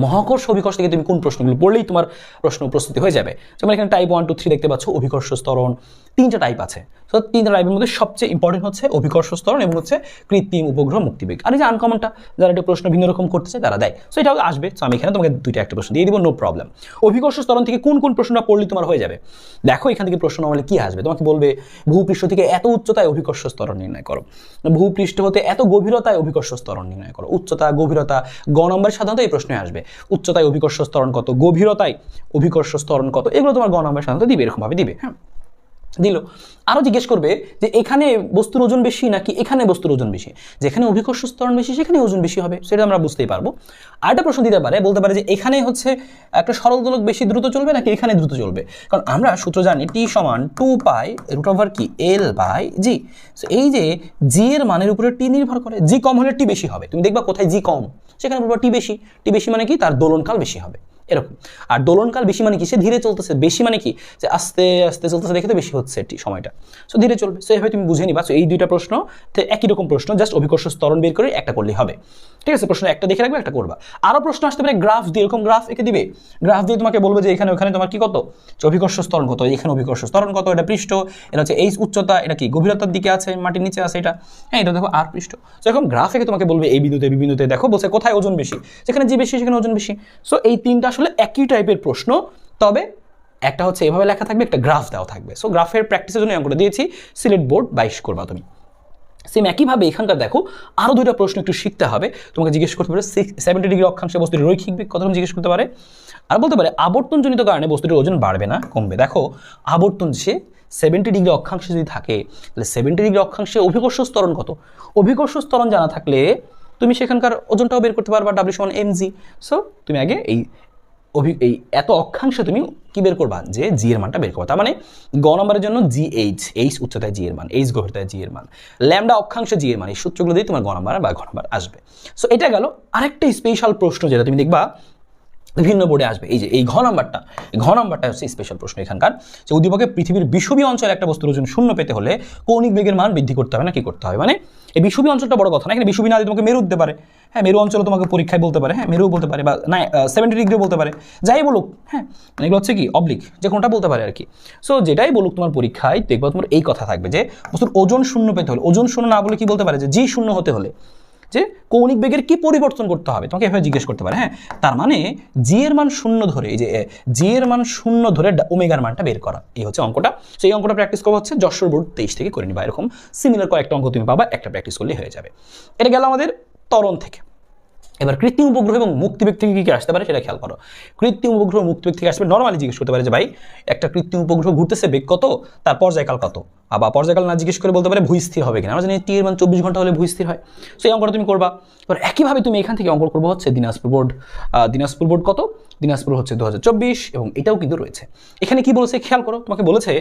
মহাকর্ষ অভিকর্ষ থেকে তুমি কোন প্রশ্নগুলো পড়লেই তোমার প্রশ্ন প্রস্তুতি হয়ে যাবে। যেমন এখানে টাইপ 1, 2, 3 দেখতে পাচ্ছ, অভিকর্ষ স্তরণ 3টা টাইপ আছে। সো 3টা টাইপের মধ্যে সবচেয়ে ইম্পর্টেন্ট হচ্ছে অভিকর্ষ স্তরণ এবং হচ্ছে কৃত্রিম উপগ্রহ মুক্তিবেগ। আর এই যে আনকমনটা যারা একটা প্রশ্ন ভিন্ন রকম করতে চায় তারা দেয়, সো এটাও আসবে। সো আমি এখানে তোমাকে দুইটা একটা প্রশ্ন দিয়ে দিব, নো প্রবলেম। অভিকর্ষ স্তরণ থেকে কোন কোন প্রশ্নটা পড়লেই তোমার হয়ে যাবে, দেখো এখান থেকে প্রশ্ন নর্মালি কি আসবে। তোমাকে বলবে ভূপৃষ্ঠ থেকে এত উচ্চতায় অভিকর্ষ স্তরণ নির্ণয় করো, ভূপৃষ্ঠ হতে এত গভীরতায় অভিকর্ষ স্তরণ নির্ণয় করো। উচ্চতা, গভীরতা, গ নম্বরে সাধারণত এই প্রশ্নে আসবে। উচ্চতায় অভিকর্ষ স্তরণ কত, গভীরতায় অভিকর্ষ স্তরণ কত, এগুলো তোমার গ নম্বরে সাধারণত দিবে, এরকম ভাবে দিবে। হ্যাঁ, দিল। আরও জিজ্ঞেস করবে যে এখানে বস্তুর ওজন বেশি নাকি এখানে বস্তুর ওজন বেশি, যেখানে অভিকর্ষ স্তরণ বেশি সেখানে ওজন বেশি হবে, সেটা আমরা বুঝতেই পারবো। আরেকটা প্রশ্ন দিতে পারে, বলতে পারে যে এখানে হচ্ছে একটা সরল দোলক বেশি দ্রুত চলবে নাকি এখানে দ্রুত চলবে। কারণ আমরা সূত্র জানি টি সমান 2π√ওভার কি L/g। এই যে জি এর মানের উপরে টি নির্ভর করে, জি কম হলে টি বেশি হবে। তুমি দেখবা কোথায় জি কম সেখানে বলবা টি বেশি। টি বেশি মানে কি, তার দোলনকাল বেশি হবে, এরকম। আর দোলনকাল বেশি মানে কি, সে ধীরে চলতেছে। বেশি মানে কি, যে আস্তে আস্তে চলতেছে, দেখে তো বেশি হচ্ছে সময়টা, সো ধীরে চলবে। সো এইভাবে তুমি বুঝে নিবা। সো এই দুইটা প্রশ্ন একই রকম প্রশ্ন, জাস্ট অভিকর্ষ স্তরণ বের করে একটা করলেই হবে, ঠিক আছে। প্রশ্ন একটা দেখে রাখবে, একটা করবা। আরও প্রশ্ন আসতে পারে গ্রাফ দিয়ে, এরকম গ্রাফ এঁকে দিবে। গ্রাফ দিয়ে তোমাকে বলবে যে এখানে ওখানে তোমার কি কত, অভিকর্ষ স্তরণ কত, এখানে অভিকর্ষ স্তরণ কত, এটা পৃষ্ঠ, এটা হচ্ছে এই উচ্চতা, এটা কি গভীরতার দিকে আছে, মাটির নিচে আছে এটা, হ্যাঁ এটা দেখো আর পৃষ্ঠ। সো এরকম গ্রাফ এঁকে তোমাকে বলবে এই বিন্দুতে বি বিন্দুতে দেখো, বলছে কোথায় ওজন বেশি, যেখানে জি বেশি সেখানে ওজন বেশি। সো এই তিনটা আসলে একই টাইপের প্রশ্ন, তবে একটা হচ্ছে এভাবে লেখা থাকবে, একটা গ্রাফ দেওয়া থাকবে। সো গ্রাফের প্র্যাকটিসের জন্য অঙ্কটা দিয়েছি, সিলেট বোর্ড 22 করবা তুমি। সেম একইভাবে এখানকার দেখো আরও দুইটা প্রশ্ন একটু শিখতে হবে। তোমাকে জিজ্ঞেস করতে পারে 70 ডিগ্রি অক্ষাংশে বস্তুটি রৈখিক বেগ কত, জিজ্ঞেস করতে পারে। আর বলতে পারে আবর্তনজনিত কারণে বস্তুটির ওজন বাড়বে না কমবে। দেখো আবর্তন সে 70 ডিগ্রি অক্ষাংশে যদি থাকে, তাহলে 70 ডিগ্রি অক্ষাংশে অভিকর্ষ স্তরণ কত, অভিকর্ষ স্তরণ জানা থাকলে তুমি সেখানকার ওজনটাও বের করতে পারবা, W = mg। সো তুমি আগে এই এত অক্ষাংশে তুমি কি বের করবা, যে জি এর মানটা বের করবা। তার মানে গ নম্বরের জন্য জি এইচ উচ্চতায় জি এর মান, এইচ গভীরতায় জি এর মান, ল্যামডা অক্ষাংশে জি এর মান, এই সূত্রগুলো দিয়ে তোমার গ নম্বর বা ঘ নম্বর আসবে। সো এটা গেল। আরেকটা স্পেশাল প্রশ্ন যেটা তুমি দেখবা বিভিন্ন বোর্ডে আসবে, এই যে এই ঘ নাম্বারটা হচ্ছে স্পেশাল প্রশ্ন এখানকার, যে উদ্দীপকে পৃথিবীর বিষুবীয় অঞ্চলে একটা বস্তুর ওজন 0 পেতে হলে কৌণিক বেগের মান বৃদ্ধি করতে হবে না কি করতে হবে। মানে এই বিষুবীয় অঞ্চলটা বড় কথা না, এখানে বিষুবী না দিয়ে তোমাকে মেরু দিতে পারে। হ্যাঁ, মেরু অঞ্চল তোমাকে পরীক্ষায় বলতে পারে, হ্যাঁ মেরু বলতে পারে, বা না 70 ডিগ্রি বলতে পারে, যাই বলুক। হ্যাঁ, মানে এগুলো হচ্ছে কি অবলিক, যে কোনটা বলতে পারে আর কি। সো যেটাই বলুক তোমার পরীক্ষায় দেখবা তোমার এই কথা থাকবে যে বস্তুর ওজন 0 পেতে হলে, ওজন 0 না বলে কি বলতে পারে, যে জি 0 হতে হলে যে কৌণিক বেগের কি পরিবর্তন করতে হবে, তোমাকে এভাবে জিজ্ঞেস করতে পারে। হ্যাঁ, তার মানে জি এর মান 0 ধরে, এই যে জি এর মান 0 ধরে ওমেগার মানটা বের করা, এই হচ্ছে অঙ্কটা। সেই অঙ্কটা প্র্যাকটিস করবো হচ্ছে যশোর বোর্ড 23 থেকে করে নিবা। এরকম সিমিলার কয়েকটা অঙ্ক তুমি পাবা, একটা প্র্যাকটিস করলেই হয়ে যাবে। এটা গেল আমাদের ত্বরণ থেকে। এবার কৃত্রিম উপগ্রহ এবং মুক্তিবেগ থেকে কি আসতে পারে সেটা খেয়াল করো। কৃত্রিম উপগ্রহ মুক্তিবেগ থেকে আসবে, নর্মালি জিজ্ঞেস করতে পারে যে ভাই একটা কৃত্রিম উপগ্রহ ঘুরতেছে, বেগ কত, তার পর্যায়কাল কত। আবার পর্যায়কাল না জিজ্ঞেস করে বলতে পারে ভূস্থির হবে কিনা। আমরা জানি টি এর মান 24 ঘন্টা হলে ভূস্থির হয়। সেই অঙ্কটা তুমি করবা। এবার একইভাবে তুমি এখান থেকে অঙ্ক করবো হচ্ছে দিনাজপুর বোর্ড কত, দিনাজপুর হচ্ছে 2024, এবং এটাও কিন্তু রয়েছে। এখানে কি বলেছে খেয়াল করো, তোমাকে বলেছে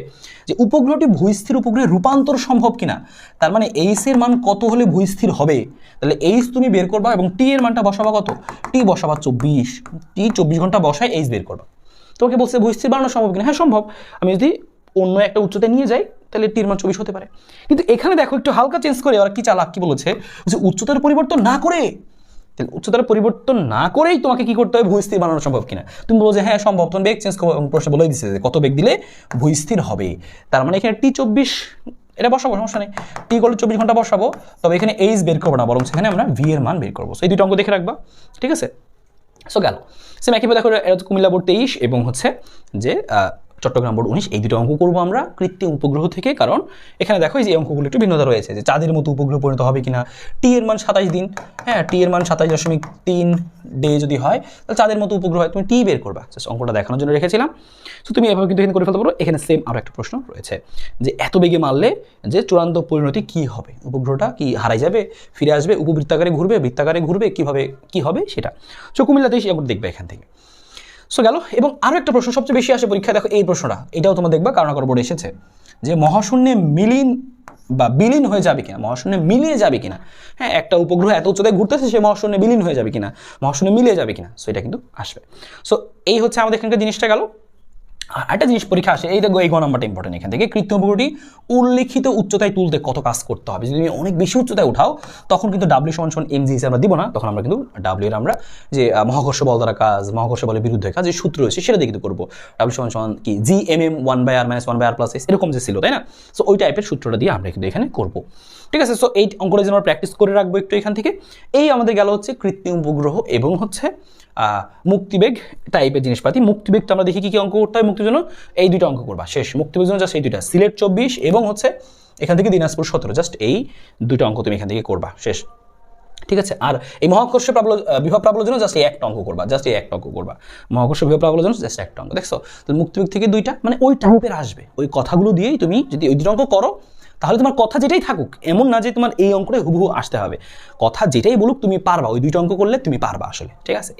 যে উপগ্রহটি ভূস্থির উপগ্রহে রূপান্তর সম্ভব কিনা। তার মানে এইচ এর মান কত হলে ভূস্থির হবে, তাহলে এইচ তুমি বের করবা এবং টি এর মানটা বসাবা কত, টি বসাবা 24, টি 24 ঘন্টা বসায় এইচ বের করবা। তোমাকে বলছে ভূস্থির বানানো সম্ভব কিনা, হ্যাঁ সম্ভব। আমি যদি অন্য একটা উচ্চতায় নিয়ে যাই তাহলে টির মান 24 হতে পারে। কিন্তু এখানে দেখো একটু হালকা চেঞ্জ করে ওরা কি চালাক কি বলেছে, যে উচ্চতার পরিবর্তন না করে, তাহলে উচ্চতার পরিবর্তন না করেই তোমাকে কি করতে হবে, ভূস্থির বানানো সম্ভব কিনা। তুমি বলো যে হ্যাঁ সম্ভব, তখন বেগ চেঞ্জ করো এবং প্রশ্ন বলেই দিচ্ছে যে কত বেগ দিলে ভূস্থির হবে। তার মানে এখানে টি 24 এটা বসাবো, সমস্যা নেই, টি করলে 24 ঘন্টা বসাবো, তবে এখানে এইচ বের করবো না, বরং সেখানে আমরা ভি এর মান বের করবো। এই দুটো অঙ্ক দেখে রাখবা, ঠিক আছে। সো গেল। সেম একইভাবে দেখো কুমিল্লা বোর্ড 23 এবং হচ্ছে যে চট্টগ্রাম বোর্ড 19, এই দুটো অঙ্ক করবো আমরা কৃত্রিম উপগ্রহ থেকে। কারণ এখানে দেখো এই যে অঙ্কগুলো একটু ভিন্নতা রয়েছে, যে চাঁদের মতো উপগ্রহ পরিণত হবে কিনা, টি এর মান 27 দিন, হ্যাঁ টি এর মান 27.3 ডে যদি হয় তাহলে চাঁদের মতো উপগ্রহ হয়, তুমি টি বের করবা। অঙ্কটা দেখানোর জন্য রেখেছিলাম। তো তুমি এভাবে কিন্তু এখানে করে ফেলতে পারো। এখানে সেম আরও একটা প্রশ্ন রয়েছে, যে এত বেগে মারলে যে চূড়ান্ত পরিণতি কি হবে, উপগ্রহটা কি হারাই যাবে, ফিরে আসবে, উপবৃত্তাকারে ঘুরবে, বৃত্তাকারে ঘুরবে, কিভাবে কি হবে সেটা। সো কুমিল্লাতেই সে দেখবে এখান থেকে। সো গেল। এবং আরও একটা প্রশ্ন সবচেয়ে বেশি আসে পরীক্ষায়, দেখো এই প্রশ্নটা, এটাও তোমার দেখবা কারণাকর বোর্ডে এসেছে, যে মহাশূন্যে বিলীন হয়ে যাবে কিনা, মহাশূন্যে মিলিয়ে যাবে কিনা। হ্যাঁ, একটা উপগ্রহ এত উচ্চতায় ঘুরতেছে, সে মহাশূন্যে বিলীন হয়ে যাবে কিনা, মহাশূন্যে মিলিয়ে যাবে কিনা। সো এটা কিন্তু আসবে। সো এই হচ্ছে আমাদের এখানকার জিনিসটা গেল। একটা জিনিস পরীক্ষা আসে, এই দেখো এই গ নাম্বারটা ইম্পর্টেন্ট এখান থেকে, কৃত্রিম উপগ্রহটি উল্লিখিত উচ্চতায় তুলতে কত কাজ করতে হবে। যদি তুমি অনেক বেশি উচ্চতায় উঠাও তখন কিন্তু ডাব্লিউ সমান সমান mg হিসেবে আমরা দিব না, তখন আমরা কিন্তু ডাব্লিউ এর আমরা যে মহাকর্ষ বল দ্বারা কাজ, মহাকর্ষ বলের বিরুদ্ধে কাজ, যে সূত্র রয়েছে সেটা দিয়ে কিন্তু করবো। ডাব্লিউ সমান সমান কি gmm 1/r - 1/r+s এরকম যে ছিল, তাই না? সো ওই টাইপের সূত্রটা দিয়ে আমরা কিন্তু এখানে করবো। ঠিক আছে, সো এই অঙ্কটা যেন আমরা প্র্যাকটিস করে রাখবো একটু এখান থেকে। এই আমাদের গেল হচ্ছে কৃত্রিম উপগ্রহ এবং হচ্ছে মুক্তিবেগ টাইপের জিনিসপাতি। মুক্তিবেগটা আমরা দেখি কি অঙ্ক করতে হয় মুক্তির জন্য, এই দুইটা অঙ্ক করবা শেষ। মুক্তিবেগের জন্য জাস্ট এই দুইটা, সিলেট 24 এবং হচ্ছে এখান থেকে দিনাজপুর 17, জাস্ট এই দুইটা অঙ্ক তুমি এখান থেকে করবা শেষ। ঠিক আছে, আর এই মহাকর্ষ বিভব প্রাবল্যের জন্য জাস্ট এই একটা অঙ্ক করবা, জাস্ট এই একটা অঙ্ক করবা। মহাকর্ষ বিভব প্রাবল্যের জন্য জাস্ট একটা অঙ্ক। দেখছো, তো মুক্তিবেগ থেকে দুইটা, মানে ওই টাইপের আসবে, ওই কথাগুলো দিয়েই তুমি যদি ওই দুটো অঙ্ক করো তাহলে তোমার কথা যেটাই থাকুক, এমন না যে তোমার এই অঙ্কটাই হুবহু আসতে হবে, কথা যেটাই বলুক তুমি পারবা, ওই দুইটা অঙ্ক করলে তুমি পারবা আসলে। ঠিক আছে।